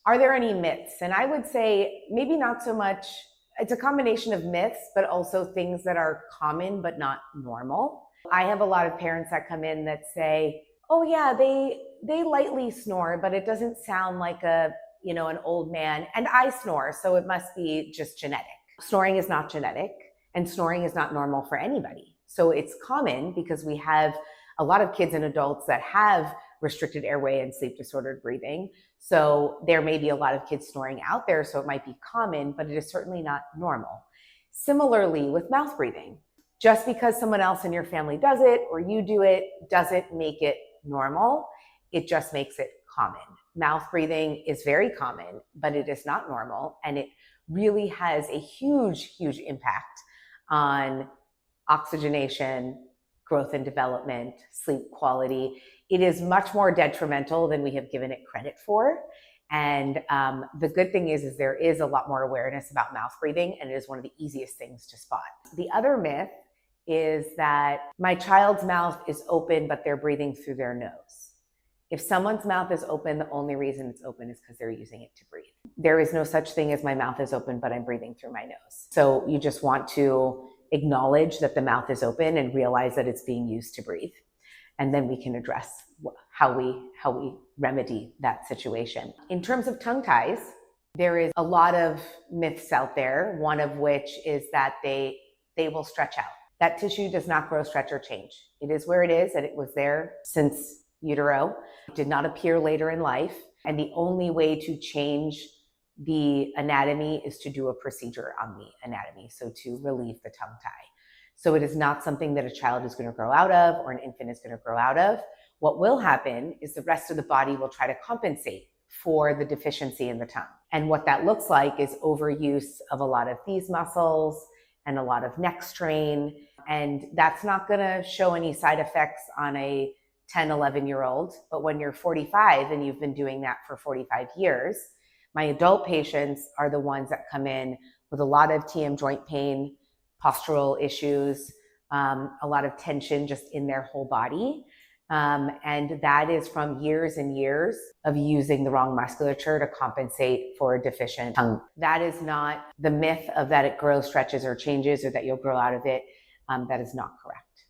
Are there any myths? And I would say maybe not so much. It's a combination of myths, but also things that are common but not normal. I have a lot of parents that come in that say, "Oh yeah, they lightly snore, but it doesn't sound like an old man, and I snore, so it must be just genetic." Snoring is not genetic, and snoring is not normal for anybody. So it's common because we have a lot of kids and adults that have restricted airway and sleep disordered breathing. So there may be a lot of kids snoring out there, so it might be common, but it is certainly not normal. Similarly with mouth breathing, just because someone else in your family does it or you do it doesn't make it normal. It just makes it common. Mouth breathing is very common, but it is not normal, and it really has a huge, huge impact on oxygenation, growth and development, sleep quality. It is much more detrimental than we have given it credit for. And the good thing is there is a lot more awareness about mouth breathing, and it is one of the easiest things to spot. The other myth is that my child's mouth is open, but they're breathing through their nose. If someone's mouth is open, the only reason it's open is because they're using it to breathe. There is no such thing as my mouth is open, but I'm breathing through my nose. So you just want to acknowledge that the mouth is open and realize that it's being used to breathe. And then we can address how we remedy that situation. In terms of tongue ties, there is a lot of myths out there, one of which is that they will stretch out. That tissue does not grow, stretch, or change. It is where it is, and it was there since utero. It did not appear later in life. And the only way to change the anatomy is to do a procedure on the anatomy, so to relieve the tongue tie. So it is not something that a child is going to grow out of or an infant is going to grow out of. What will happen is the rest of the body will try to compensate for the deficiency in the tongue. And what that looks like is overuse of a lot of these muscles and a lot of neck strain. And that's not going to show any side effects on a 10, 11-year-old. But when you're 45 and you've been doing that for 45 years, my adult patients are the ones that come in with a lot of TM joint pain, postural issues, a lot of tension just in their whole body. And that is from years and years of using the wrong musculature to compensate for a deficient tongue. That is not the myth of that it grows, stretches, or changes, or that you'll grow out of it. That is not correct.